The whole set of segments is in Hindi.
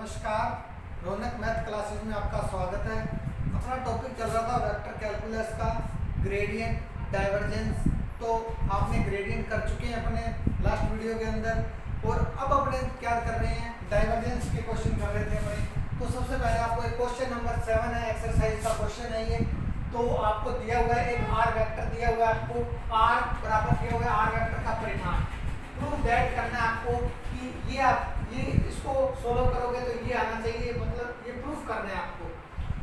नमस्कार। रौनक मैथ क्लासेस में आपका स्वागत है। अपना टॉपिक चल रहा था वेक्टर कैलकुलस का ग्रेडियंट डाइवर्जेंस। तो आपने ग्रेडियंट कर चुके हैं अपने लास्ट वीडियो के अंदर, और अब अपने क्या कर रहे हैं, डाइवर्जेंस के क्वेश्चन कर रहे थे अपने। तो सबसे पहले आपको एक क्वेश्चन नंबर 7 है, एक्सरसाइज का क्वेश्चन है ये। तो आपको दिया हुआ है एक आर वेक्टर दिया हुआ है, आपको आर बराबर दिया हुआ है आर वेक्टर का परिमाण। प्रूव दैट करना है आपको कि ये इसको सोल्व करोगे तो ये आना चाहिए, मतलब ये प्रूफ करना है आपको।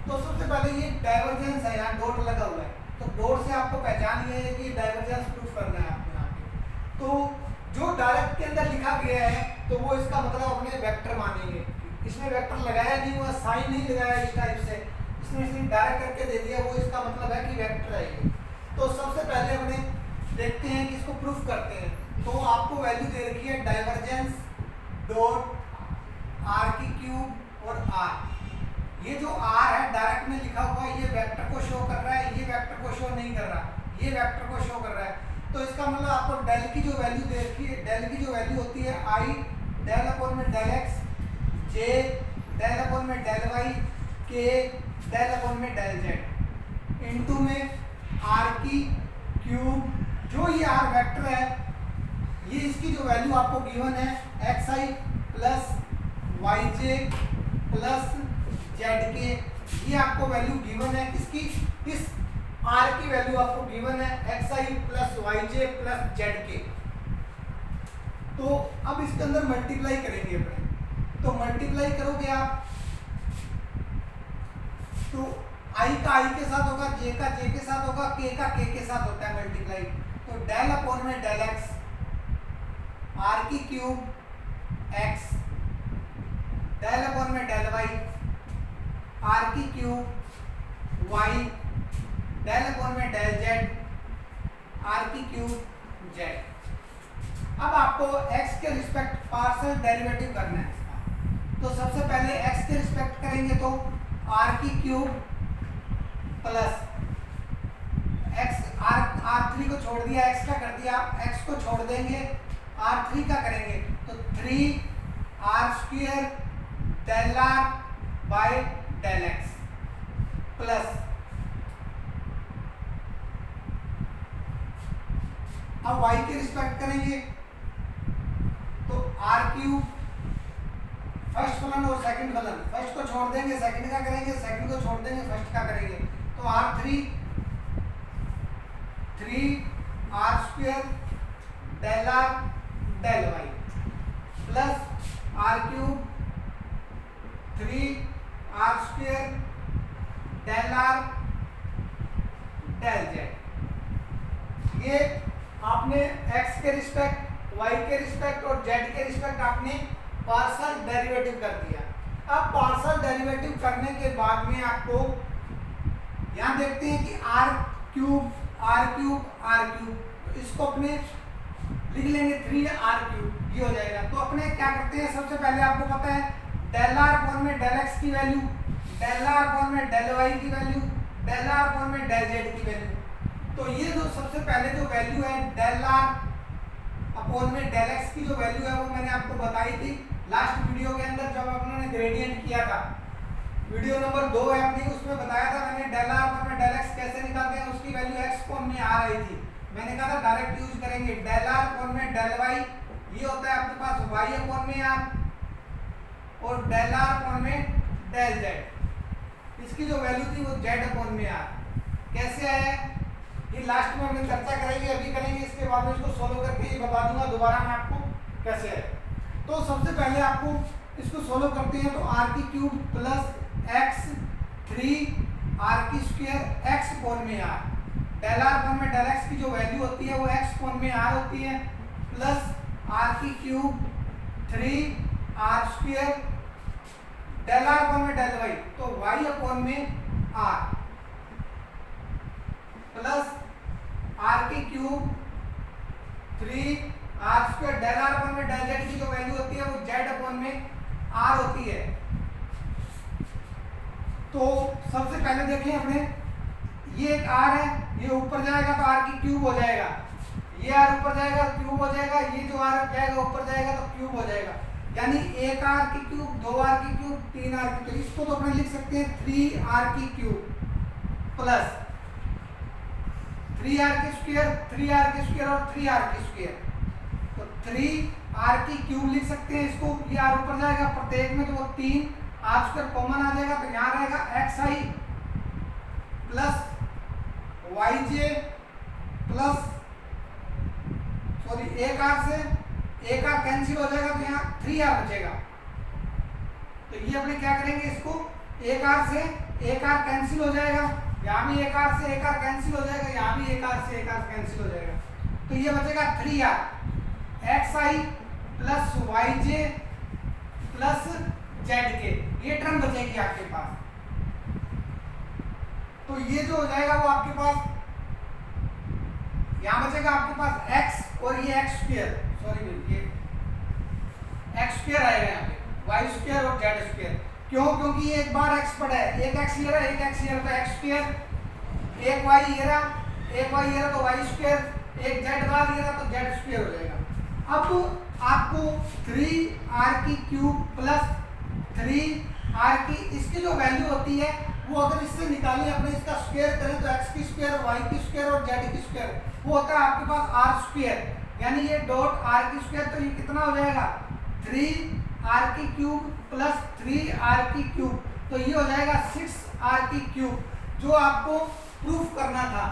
तो सबसे पहले ये डाइवर्जेंस है, यहाँ डॉट लगा हुआ है, तो डॉट से आपको पहचान ये है कि डाइवर्जेंस प्रूफ करना है आपको यहाँ पे। तो जो डायरेक्ट के अंदर लिखा गया है तो वो इसका मतलब अपने वेक्टर मानेंगे। इसमें वेक्टर लगाया नहीं हुआ, साइन नहीं लगाया इस टाइप से, इसने सिर्फ डायरेक्ट करके दे दिया, वो इसका मतलब है कि वेक्टर है ये। तो सबसे पहले अपने देखते हैं कि इसको प्रूफ करते हैं। तो आपको वैल्यू दे रखी है डाइवर्जेंस डॉट आर की क्यूब और आर। ये जो आर है डायरेक्ट में लिखा हुआ है, ये वेक्टर को शो कर रहा है, ये वेक्टर को शो नहीं कर रहा, ये वेक्टर को शो कर रहा है। तो इसका मतलब आपको डेल की जो वैल्यू दे रखी है, डेल की जो वैल्यू होती है आई डेल अपॉन में डेल एक्स, जे डेल अपॉन में डेल वाई, के डेल अपॉन में डेल जेड, इनटू में आर की क्यूब। जो ये आर वेक्टर है, ये इसकी जो वैल्यू आपको गिवन है x i plus y j plus z के, ये आपको वैल्यू गिवन है किसकी, इस आर की वैल्यू आपको गिवन है x i plus y j plus z के। तो अब इसके अंदर मल्टीप्लाई करेंगे अपने। तो मल्टीप्लाई करोगे आप तो आई का आई के साथ होगा, जे का जे के साथ होगा, के का के साथ होता है मल्टीप्लाई। तो डेल अपॉन में डेल एक्स आर की क्यूब एक्स डेल अपॉन में डेल वाई आर की क्यूब वाई डेल अपॉन में डेल जेड आर की क्यूब जेड। अब आपको x के रिस्पेक्ट पार्शियल डेरिवेटिव करना है इसका। तो सबसे पहले x के रिस्पेक्ट करेंगे तो आर की cube plus x r three को छोड़ दिया, x का कर दिया, x को छोड़ देंगे, R3 का करेंगे तो 3r square del r by del x plus अब y के रिस्पेक्ट करेंगे तो r क्यूब फर्स्ट फलन और सेकंड फलन, फर्स्ट को छोड़ देंगे सेकंड का करेंगे, सेकंड को छोड़ देंगे फर्स्ट का करेंगे। तो r3 3r square del r del y plus r cube 3r square del r del z. ये आपने x के रिस्पेक्ट, y के रिस्पेक्ट और z के रिस्पेक्ट आपने पार्शियल डेरिवेटिव कर दिया। अब पार्शियल डेरिवेटिव करने के बाद में आपको यहाँ देखते हैं कि r cube r cube r cube, तो इसको अपने लिख लेंगे 3r क्यूब, ये हो जाएगा। तो अपने क्या करते हैं, सबसे पहले आपको पता है डेल आर अपॉन में डेल एक्स की वैल्यू, डेल आर अपॉन में डेल वाई की वैल्यू, डेल आर अपॉन में डेल जेड की वैल्यू। तो ये जो सबसे पहले जो वैल्यू है डेल आर अपॉन में डेल एक्स की जो वैल्यू है वो मैंने आपको बताई थी लास्ट वीडियो के अंदर जब आपने ग्रेडियंट किया था। वीडियो नंबर 2 है अपनी, उसमें बताया था मैंने डेल आर अपॉन में डेल एक्स कैसे निकालते हैं, उसकी वैल्यू एक्स अपॉन में आ रही थी। मैंने कहा था डायरेक्ट यूज करेंगे, डेल आर अपॉन में डेल वाई, ये होता है आपके पास वाई अपॉन में आर, और डेल आर अपॉन में डेल जेड, इसकी जो वैल्यू थी वो जेड अपॉन में आर। कैसे आया ये लास्ट में हम चर्चा करेंगे, अभी करेंगे, इसके बाद में इसको सोल्व करके ये बता दूंगा दोबारा मैं आपको कैसे है। तो सबसे पहले आपको इसको सोल्व करते हैं। तो आर की क्यूब प्लस एक्स 3r की स्क्वायर एक्स अपॉन में आर, डेल आर अपॉन में डेल एक्स की जो वैल्यू होती है वो एक्स अपॉन में आर होती है, प्लस आर की cube 3r square del r upon में डेल वाई, तो वाई अपॉन में आर, प्लस आर की cube 3r square del r upon में डेल जेड की जो वैल्यू होती है वो जेड अपॉन में आर होती है। तो सबसे पहले देखिए हमने ये एक आर है, ये ऊपर जाएगा तो आर की क्यूब हो जाएगा, ये आर ऊपर जाएगा क्यूब हो जाएगा, ये जो आर जाएगा ऊपर जाएगा तो क्यूब हो जाएगा। यानी एक आर की क्यूब, 2r की क्यूब, 3r की क्यूब। इसको तो अपने लिख सकते हैं 3r की क्यूब प्लस 3r की स्क्वायर, 3r की स्क्वायर और 3r की स्क्वायर। तो 3r की क्यूब लिख सकते हैं इसको, ये r ऊपर जाएगा प्रत्येक में तो वो 3 r स्क्वायर कॉमन आ जाएगा, तो यहाँ रहेगा xi plus yj plus sorry एक r से एक r कैंसिल हो जाएगा तो यहाँ 3r बचेगा। तो ये अपने क्या करेंगे, इसको एक r से एक r कैंसिल हो जाएगा, यहाँ भी एक r से एक r कैंसिल हो जाएगा, यहाँ भी एक r से एक r कैंसिल हो जाएगा। तो ये बचेगा 3r xi plus yj plus zk, ये टर्म बचेगी आपके पास। तो ये जो हो जाएगा वो आपके पास यहाँ बचेगा आपके पास x और ये x स्क्वायर, सॉरी ये x स्क्वायर आएगा यहाँ पे, y स्क्वायर और z स्क्वायर। क्यों? क्योंकि ये एक बार x पड़ा है, एक x ये रहा, एक x ये रहा, तो x स्क्वायर, एक y ये रहा, एक y ये रहा तो y स्क्वायर, एक z बार ये रहा तो z स्क्वायर हो जाएगा। अब आपको 3r की क्यूब प्लस 3r की इसकी जो वैल्यू होती है वो अगर इससे निकालें अपने, इसका स्क्वायर करें तो x की स्क्वायर, y की स्क्वायर और z की स्क्वायर, वो होता है आपके पास r स्क्वायर, यानी ये डॉट r की स्क्वायर। तो ये कितना हो जाएगा 3r की क्यूब प्लस 3r की क्यूब, तो ये हो जाएगा 6r की क्यूब, जो आपको प्रूफ करना था।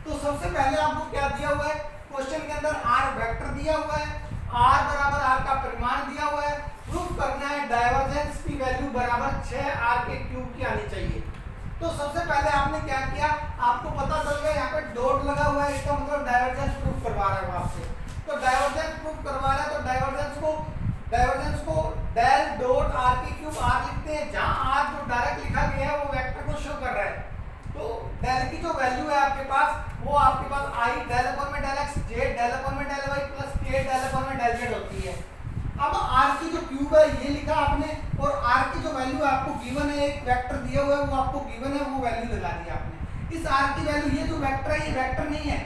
तो सबसे पहले आपको क्या दिया हुआ है क्वेश्चन के अंदर, r वेक्टर दिया हुआ है, r बराबर r का परिमाण दिया हुआ है, प्रूफ करना है डाइवर्जेंस की वैल्यू बराबर 6r के क्यूब की आनी चाहिए। तो सबसे पहले आपने क्या किया, आपको पता चल गया यहाँ पे डॉट लगा हुआ है, इसका मतलब डाइवर्जेंस प्रूफ करवा रहा है आपसे। तो डाइवर्जेंस प्रूफ करवा रहा है तो डाइवर्जेंस को डेल डॉट r की क्यूब r लिखते हैं, जहां r जो डायरेक्ट लिखा गया है वो वेक्टर को शो कर रहा है। तो डेल की जो वैल्यू है आपके पास, वो आपके पास i डेल अपॉन में del x, j del upon में del y plus k del upon में डेल z होती है। अब r की जो क्यूब है ये लिखा आपने, और r की जो वैल्यू आपको गिवन है, एक वेक्टर दिया हुआ है वो आपको गिवन है, वो वैल्यू लगा दी आपने। इस r की वैल्यू, ये जो वेक्टर है ये वेक्टर नहीं है,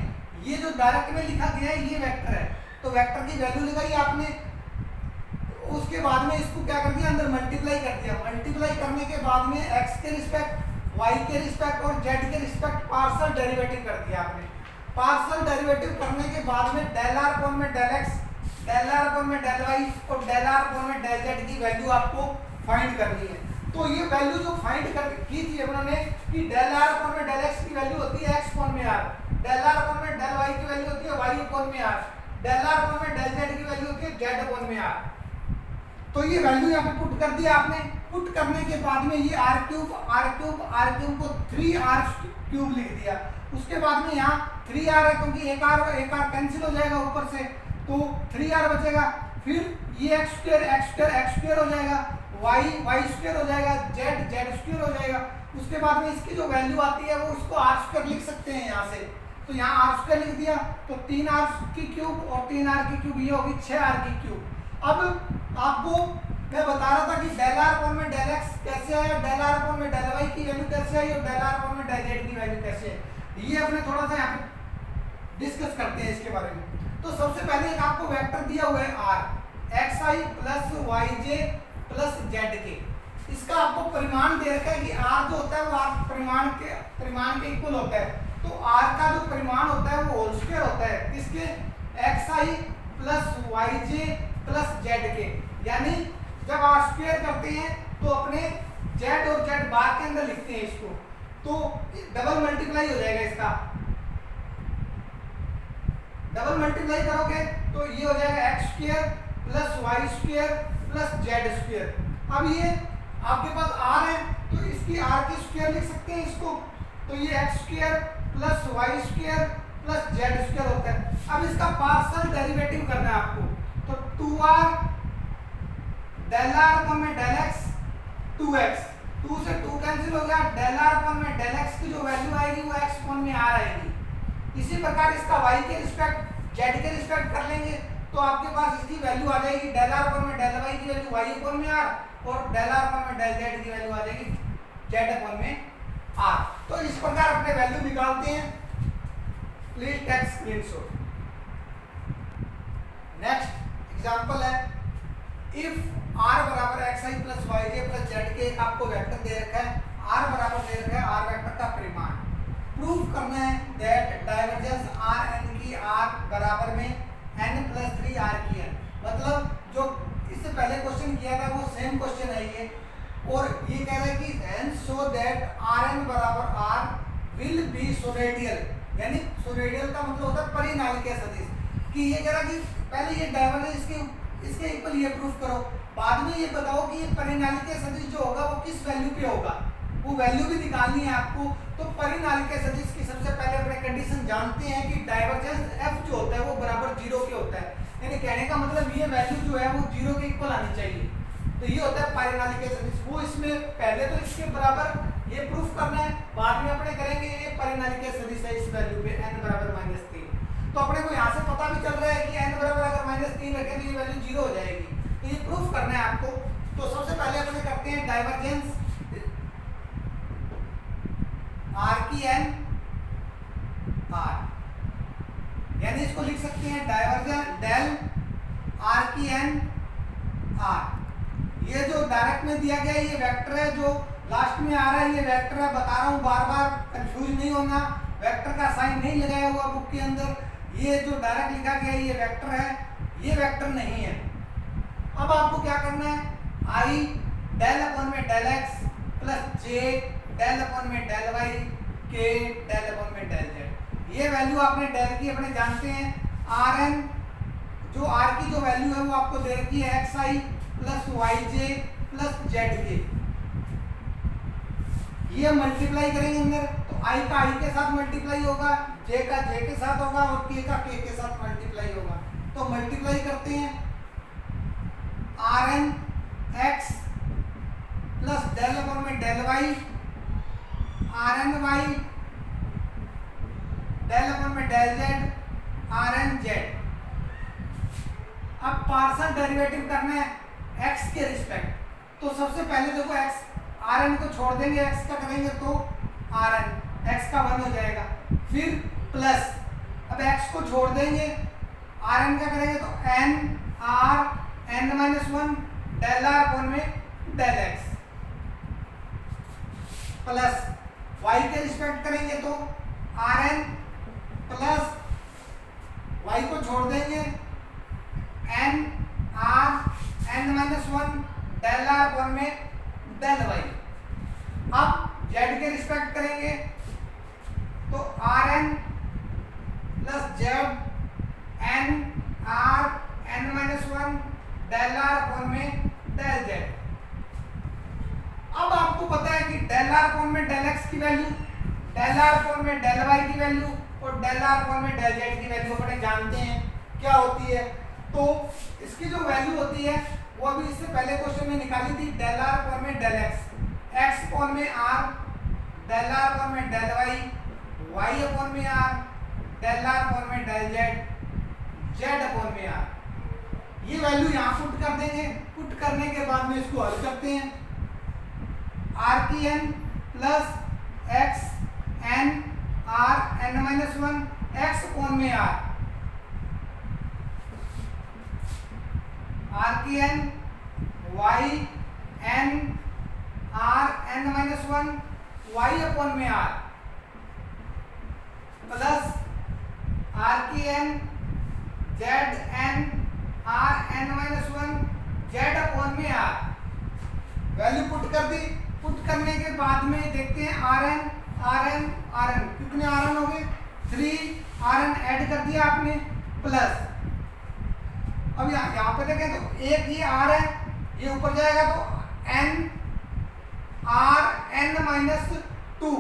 ये जो डायरेक्ट में लिखा गया है ये वेक्टर है, तो वेक्टर की वैल्यू लगाई आपने। उसके बाद में इसको क्या कर दिया, अंदर मल्टीप्लाई कर दिया। मल्टीप्लाई करने के बाद में x के रिस्पेक्ट, y के रिस्पेक्ट और z के रिस्पेक्ट पार्शियल डेरिवेटिव कर दिया आपने। पार्शियल डेरिवेटिव करने के बाद में डेल r अपॉन में del x, del r upon में डेल y और डेल r अपॉन में डेल z की वैल्यू आपको फाइंड करनी है। तो ये वैल्यू जो फाइंड कर की थी उन्होंने कि डेल r अपॉन में डेल x की वैल्यू होती है x अपॉन में r, डेल r अपॉन में डेल y की वैल्यू होती है y अपॉन में r, डेल r अपॉन में डेल z की वैल्यू होती है z अपॉन में r। तो ये वैल्यू यहाँ पे पुट कर दिया आपने। पुट करने के बाद में ये r क्यूब को 3r क्यूब लिख दिया। उसके बाद में यहाँ 3r है, क्योंकि एक r कैंसिल हो जाएगा ऊपर से, तो 3r बचेगा। फिर ये x स्क्वायर हो जाएगा, y स्क्वायर हो जाएगा, z स्क्वायर हो जाएगा। उसके बाद में इसकी जो वैल्यू आती है वो इसको r स्क्वायर लिख सकते हैं यहाँ से, तो यहाँ r स्क्वायर लिख दिया, तो 3r की क्यूब और 3r की क्यूब ये होगी 6r की क्यूब। अब आपको मैं बता रहा था कि डेल r अपॉन में डेल x कैसे आया, डेल r अपॉन में डेल y की वैल्यू कैसे आई और डेल r अपॉन में डेल z की वैल्यू कैसे है, ये अपने थोड़ा सा यहाँ पे डिस्कस करते हैं इसके बारे में। तो सबसे पहले एक आपको वेक्टर दिया हुआ है r, xi plus yj plus zk। इसका आपको परिमाण दे रखा है कि r जो होता है वो r परिमाण के इक्वल होता है। तो r का जो परिमाण होता है वो होल स्क्वायर होता है किसके, xi plus yj plus zk। यानी जब r स्क्वायर करते हैं तो अपने z और z बार के अंदर लिखते हैं इसको, तो डबल मल्टीप्लाई हो जाएगा इसका। डबल मल्टीप्लाई करोगे तो ये हो जाएगा x square plus y square plus z square. अब ये आपके पास r है तो इसकी r की स्क्वायर लिख सकते हैं इसको, तो ये x square plus y square plus z square होता है। अब इसका पार्शियल डेरिवेटिव करना है आपको, तो 2r डेल r अपॉन में डेल x 2x, 2 से 2 कैंसिल हो गया, डेल r अपॉन में डेल x की जो वैल्यू आएगी वो x अपॉन में r आएगी। इसी प्रकार इसका y के रिस्पेक्ट z के रिस्पेक्ट कर लेंगे तो आपके पास इसकी वैल्यू आ जाएगी, डेल r अपॉन में डेल y की वैल्यू y अपॉन में r और डेल r अपॉन में डेल z की वैल्यू आ जाएगी z अपॉन में r। तो इस प्रकार अपने वैल्यू निकालते हैं। Please take screenshot. Next example है इफ आर बराबर x i plus y j plus z के एक आपको वेक्टर दे रखा है, आर बराबर दे रखा है आर वेक्टर का परिमाण, प्रूव करना है दैट डाइवर्जेंस आर एन की आर बराबर में एन प्लस 3 आर की एन। मतलब जो इससे पहले क्वेश्चन किया था वो सेम क्वेश्चन है ये, और ये कह रहा है कि n so that r n बराबर आर विल बी सोरेडियल, यानी सोरेडियल का मतलब होता है परिनालिकीय सदिश, कि ये कह रहा कि पहले ये डाइवर्जेंस इसके इक्वल ये प्रूफ करो, बाद में ये बताओ कि ये परिनालिकीय सदिश जो होगा वो किस वैल्यू पे होगा, वो वैल्यू भी निकालनी है आपको। तो परिनालिकीय सदिश की सबसे पहले अपने कंडीशन जानते हैं कि डाइवर्जेंस एफ जो होता है वो बराबर 0 के होता है, यानी कहने का मतलब ये वैल्यू जो है वो 0 के इक्वल आनी चाहिए। तो ये होता है परिनालिकीय सदिश, वो इसमें पहले तो इसके बराबर ये प्रूफ करना है, बाद में अपने करेंगे ये परिनालिकीय सदिश है इस वैल्यू पे n बराबर -3। तो अपने को यहाँ से पता भी चल रहा है कि n बराबर अगर -3 रखें तो ये वैल्यू 0 हो जाएगी, तो ये प्रूफ करना है आपको। तो सबसे पहले अपने करते हैं डाइवर्जेंस आर की एन आर, यानी इसको लिख सकते हैं डाइवर्जेंस डेल आर की एन आर। ये जो डायरेक्ट में दिया गया है ये वेक्टर है, जो लास्ट में आ रहा है ये वेक्टर है, बता रहा हूँ बार बार कंफ्यूज नहीं होना, वेक्टर का साइन नहीं लगाया हुआ बुक के अंदर, ये जो डायरेक्ट लिखा गया है ये वेक्टर है, ये वेक्टर नहीं है। अब आपको क्या करना है, आई डेल अपॉन में डेल एक्स प्लस जे डेल अपॉन में डेल वाई के डेल अपॉन में डेल जेड, ये वैल्यू आपने डेल की अपने जानते हैं, आर एन जो आर की जो वैल्यू है वो आपको दे रखी है x i plus y j plus z के, ये मल्टीप्लाई करेंगे अंदर, तो आई का आई के साथ मल्टीप्लाई होगा, जे का जे के साथ होगा और के का के साथ मल्टीप्लाई होगा। तो मल्टीप्लाई करते हैं, r n x plus del upon में del y r n y del upon में del z r n z. अब पार्शियल डेरिवेटिव करना है x के रिस्पेक्ट, तो सबसे पहले देखो x आर एन को छोड़ देंगे, x का करेंगे तो आर एन x का 1 हो जाएगा, फिर प्लस अब x को छोड़ देंगे आर एन का करेंगे तो n r n minus 1 del r upon में डेल x प्लस y के रिस्पेक्ट करेंगे तो आर एन प्लस y को छोड़ देंगे n r n minus 1 del r upon में डेल वाई। अब z के रिस्पेक्ट करेंगे तो r n plus z n r n minus 1 del r upon में डेल जेड। अब आपको पता है कि डेल आर अपॉन में डेल एक्स की वैल्यू, डेल आर अपॉन में डेल वाई की वैल्यू और डेल आर अपॉन में डेल जेड की वैल्यू अपने जानते हैं क्या होती है। तो इसकी जो वैल्यू होती है वो अभी इससे पहले क्वेश्चन में निकाली थी, डेल आर अपॉन में डेल एक्स, एक्स अपॉन में आर, डेल आर अपॉन में डेल वाई, वाई अपॉन में आर, डेल आर अपॉन में डेल जेड, जेड अपॉन में आर। ये वैल्यू यहाँ पुट कर देंगे, पुट करने के बाद में इसको हल करते हैं, आर की n plus x n r n minus 1 x upon में आर की n y n r n minus 1 y upon में आर प्लस आर की n z n r n minus 1 z upon में आर। वैल्यू पुट कर दी, पुट करने के बाद में देखते हैं r n r n r n कितने आर एन हो गए 3 आर एन ऐड कर दिया आपने प्लस, अब यहाँ पे देखें तो एक ये आर है, ये ऊपर जाएगा तो एन आर एन माइनस 2,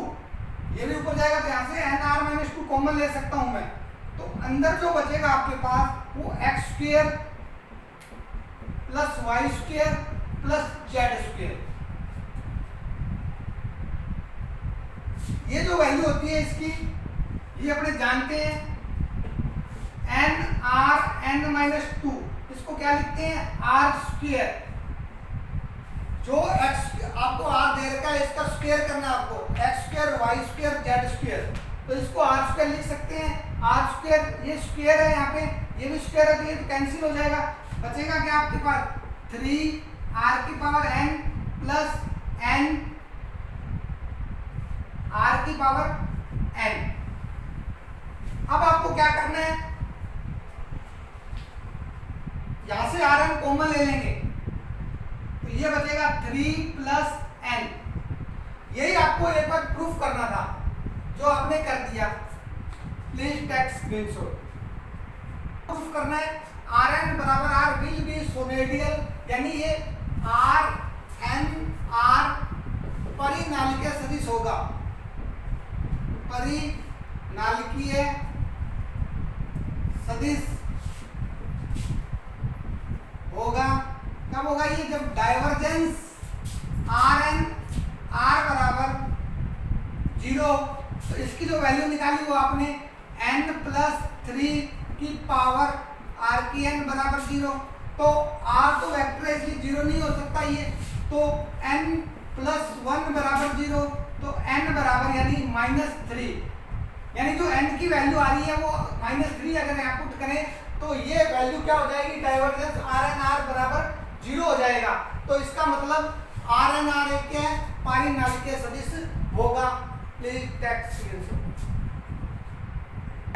ये भी ऊपर जाएगा तो यहाँ से एन आर माइनस 2 कॉमन ले सकता हूँ मैं, तो अंदर जो बचेगा आपके पास वो x square plus y square plus z square. ये जो वैल्यू होती है इसकी, ये अपने जानते हैं एन आर एन माइनस 2, इसको क्या लिखते हैं आर स्क्वेयर, जो एक्स आपको आर दे रखा है इसका स्क्वायर करना है आपको, x square y square z square, तो इसको आर स्क्वायर लिख सकते हैं, आर स्क्वायर ये स्क्वायर है यहाँ पे, ये भी स्क्वायर है तो ये कैंसिल हो जाएगा, बचेगा क्या आपके पास 3 r की power n plus n r की पावर n। अब आपको क्या करना है, यहां से rn कॉमन ले लेंगे तो ये बचेगा 3 प्लस n। यही आपको एक बार प्रूफ करना था जो आपने कर दिया। Please take screenshot. प्रूफ करना है Rn बराबर R विल बी सोनेडियल, यानी ये RnR परिनालिकीय सदिश होगा। परिनालिकीय सदिश होगा कब होगा ये, जब डाइवर्जेंस Rn R बराबर 0, तो इसकी जो वैल्यू निकाली वो आपने n प्लस 3 की पावर r की n बराबर 0। तो r तो वेक्टर है इसलिए 0 नहीं हो सकता ये, तो n प्लस 1 बराबर 0, तो n बराबर यानी -3, यानी जो n की वैल्यू आ रही है वो -3 अगर यहाँ पुट करें तो ये वैल्यू क्या हो जाएगी, डाइवर्जेंस Rn R बराबर 0 हो जाएगा। तो इसका मतलब Rn R एक क्या है, परिनालिकीय सदिश होगा। Please take screenshot.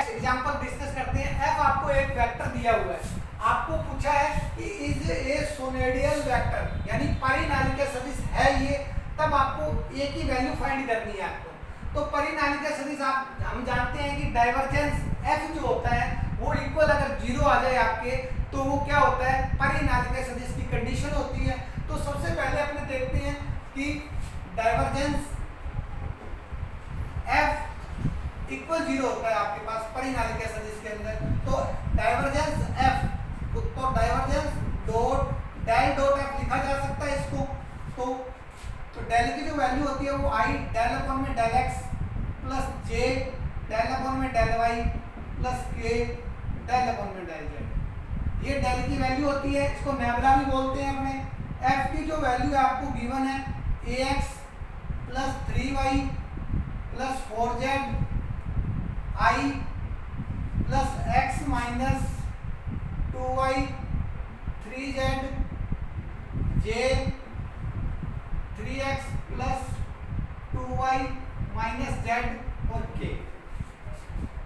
Example discuss करते हैं। f आपको एक वेक्टर दिया हुआ है, आपको पूछा है कि इज ए सोनेडियल वेक्टर, यानी परिनालिकीय सदिश है ये, तब आपको a की वैल्यू फाइंड करनी है आपको। तो परिनालिकीय सदिश हम जानते हैं कि डाइवर्जेंस f जो होता है वो इक्वल अगर 0 आ जाए आपके तो वो क्या होता है, परिनालिकीय सदिश की कंडीशन होती है। तो सबसे पहले अपने देखते हैं कि डाइवर्जेंस f इक्वल 0 होता है आपके पास परिनालिकीय सदिश के अंदर। तो डाइवर्जेंस f, तो divergence dot del dot f लिखा जा सकता है इसको। तो डेल की जो वैल्यू होती है वो i डेल अपॉन में del x plus j del upon में del y plus k del upon में डेल z, ये डेल की वैल्यू होती है। इसको नेबुला भी बोलते हैं अपने। f की जो वैल्यू है आपको गिवन है ax plus 3y plus 4z i plus x minus 2y 3z j 3x plus 2y minus z और k।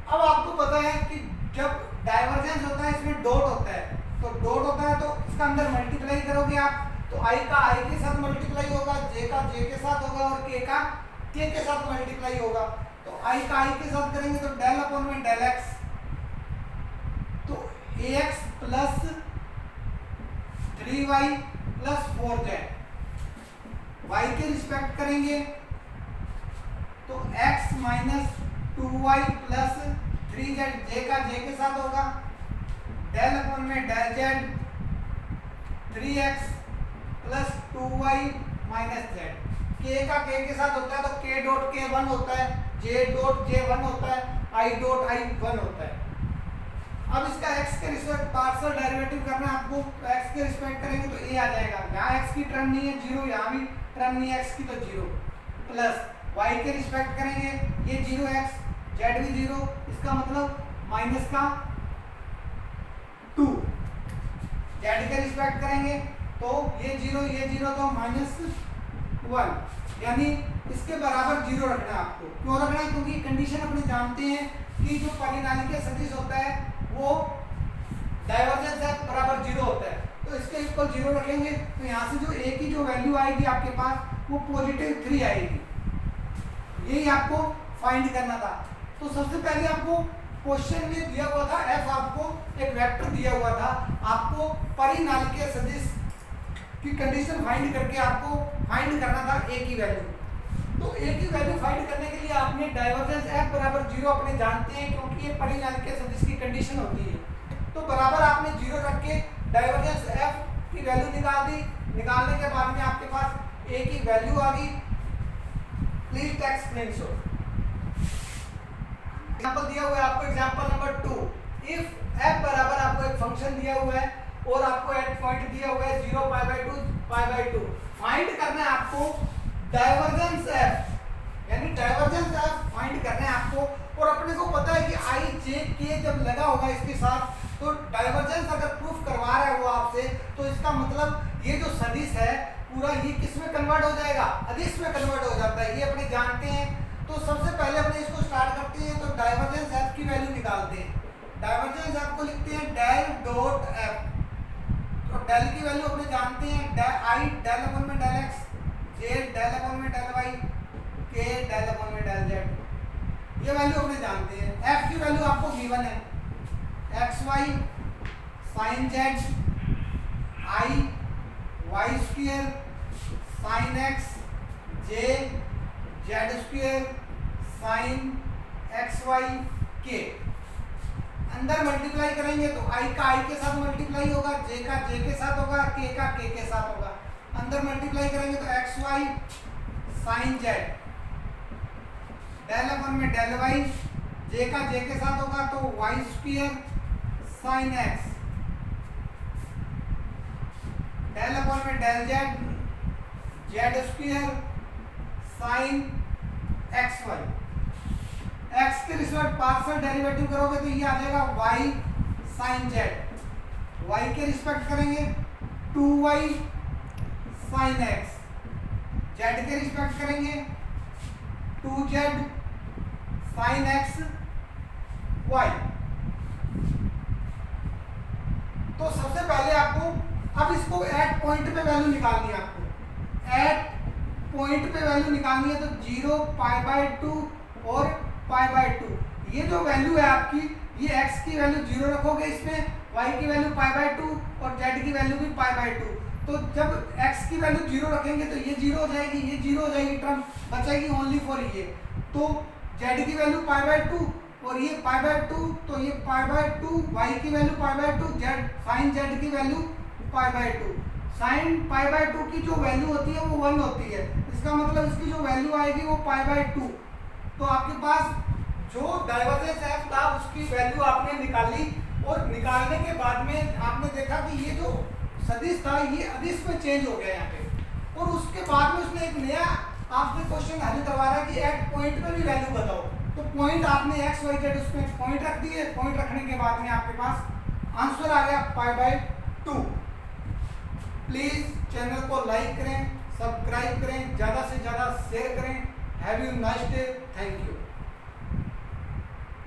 अब आपको पता है कि जब डाइवर्जेंस होता है इसमें डॉट होता है, तो डॉट होता है तो इसका अंदर मल्टीप्लाई करोगे आप, तो i का i के साथ मल्टीप्लाई होगा, j का j के साथ होगा और k का k के साथ मल्टीप्लाई होगा। तो i का i के साथ करेंगे तो डेल अपॉन में डेल x, तो ax plus 3y plus 4z, y के रिस्पेक्ट करेंगे तो x minus 2y plus 3z, j का j के साथ होगा, डेल अपॉन में del z 3x plus 2y minus z, k का k के साथ होता है तो k डॉट k 1 होता है, j डॉट j 1 होता है, i डॉट i 1 होता है। अब इसका x के रिस्पेक्ट पार्शियल डेरिवेटिव करना है आपको, तो x के रिस्पेक्ट करेंगे तो a आ जाएगा, यहाँ x की टर्म नहीं है 0, यहाँ भी टर्म नहीं है x की तो 0, प्लस y के रिस्पेक्ट करेंगे ये 0x, z भी 0, इसका मतलब माइनस का 2, z के रिस्पेक्ट करेंगे तो ये 0 तो माइनस 1, यानी इसके बराबर 0 रखना है आपको। क्यों रखना है, क्योंकि कंडीशन अपने जानते हैं कि जो परिनालिकीय सदिश होता है वो डाइवर्जेंस f बराबर 0 होता है, तो इसके इक्वल 0 रखेंगे तो यहाँ से जो a की जो वैल्यू आएगी आपके पास वो पॉजिटिव 3 आएगी। यही आपको फाइंड करना था। तो सबसे पहले आपको क्वेश्चन में दिया हुआ था f, आपको एक वेक्टर दिया हुआ था, आपको परिनालिकीय सदिश की कंडीशन फाइंड करके आपको फाइंड करना था a की वैल्यू। तो a की वैल्यू फाइंड करने के लिए आपने डाइवर्जेंस f बराबर 0 अपने जानते हैं क्योंकि ये परिनालिकीय सदिश की कंडीशन होती है। तो बराबर आपने 0 रख के डाइवर्जेंस f की वैल्यू निकाल दी, निकालने के बाद में आपके पास a की वैल्यू आ गई। Please take screenshot. एग्जांपल दिया हुआ है आपको, एग्जांपल नंबर 2। इफ f बराबर आपको एक फंक्शन दिया हुआ है और आपको एट पॉइंट दिया हुआ है 0 π/2 फाइंड करना है आपको डाइवर्जेंस f, यानी डाइवर्जेंस f फाइंड करना है आपको। और अपने को पता है कि i j k जब लगा होगा इसके साथ तो डाइवर्जेंस अगर प्रूफ करवा रहा है वो आपसे, तो इसका मतलब ये जो सदिश है पूरा ये किस में कन्वर्ट हो जाएगा, अदिश में कन्वर्ट हो जाता है, ये अपने जानते हैं। तो सबसे पहले अपने इसको स्टार्ट करते हैं, तो डाइवर्जेंस एफ की वैल्यू निकालते हैं। डाइवर्जेंस एफ को लिखते हैं डेल डॉट एफ। तो डेल की वैल्यू अपने जानते हैं, आई डेल अपन में डेल एक्स, जे डेल अपन में डेल वाई, के डेल अपन में डेल जेड, ये वैल्यू अपने जानते हैं। एफ की वैल्यू आपको गिवन है, x y sine z i y square sine x j z square sine x y k. अंदर मल्टीप्लाई करेंगे तो आई का आई के साथ मल्टीप्लाई होगा, जे का जे के साथ होगा, के का के साथ होगा। अंदर मल्टीप्लाई करेंगे तो x y sine z del upon में डेल वाई, जे का जे के साथ होगा तो y square sine x del upon में del z z square sine x y. X के रिस्पेक्ट पार्शियल डेरिवेटिव करोगे तो ये आ जाएगा वाई साइन जेड। वाई के रिस्पेक्ट करेंगे 2y साइन एक्स, जेड के रिस्पेक्ट करेंगे 2z साइन एक्स वाई। तो सबसे पहले आपको अब इसको एट पॉइंट पे वैल्यू निकालनी है, आपको एट पॉइंट पे वैल्यू निकालनी है। तो 0 पाई बाय 2 और पाई बाय 2, ये जो वैल्यू है आपकी, ये x की वैल्यू 0 रखोगे इसमें, y की वैल्यू पाई बाय 2 और z की वैल्यू भी पाई बाय 2। तो जब x की वैल्यू 0 रखेंगे तो ये 0 हो जाएगी, ये 0 हो जाएगी, टर्म बचेगी ओनली फॉर ये। तो z की वैल्यू पाई बाय 2 और ये पाई बाय 2, तो ये पाई बाय 2, y की वैल्यू pi by 2, z sine z की वैल्यू pi by 2। Sine pi by 2 की जो वैल्यू होती है वो 1 होती है, इसका मतलब इसकी जो वैल्यू आएगी वो पाई बाय 2। तो आपके पास जो डाइवर्जेंस एफ था उसकी वैल्यू आपने निकाली, और निकालने के बाद में आपने देखा कि ये जो सदिश था ये अदिश में चेंज हो गया यहाँ पे। और उसके बाद में उसने एक नया आपसे क्वेश्चन हल करवा रहा है कि एट पॉइंट पर भी वैल्यू बताओ। तो पॉइंट आपने एक्स वाई जेड उसमें पॉइंट रख दिए, पॉइंट रखने के बाद में आपके पास आंसर आ गया पाई बाय 2। प्लीज चैनल को लाइक करें, सब्सक्राइब करें, ज़्यादा से ज़्यादा शेयर करें। Have you nice day, thank you.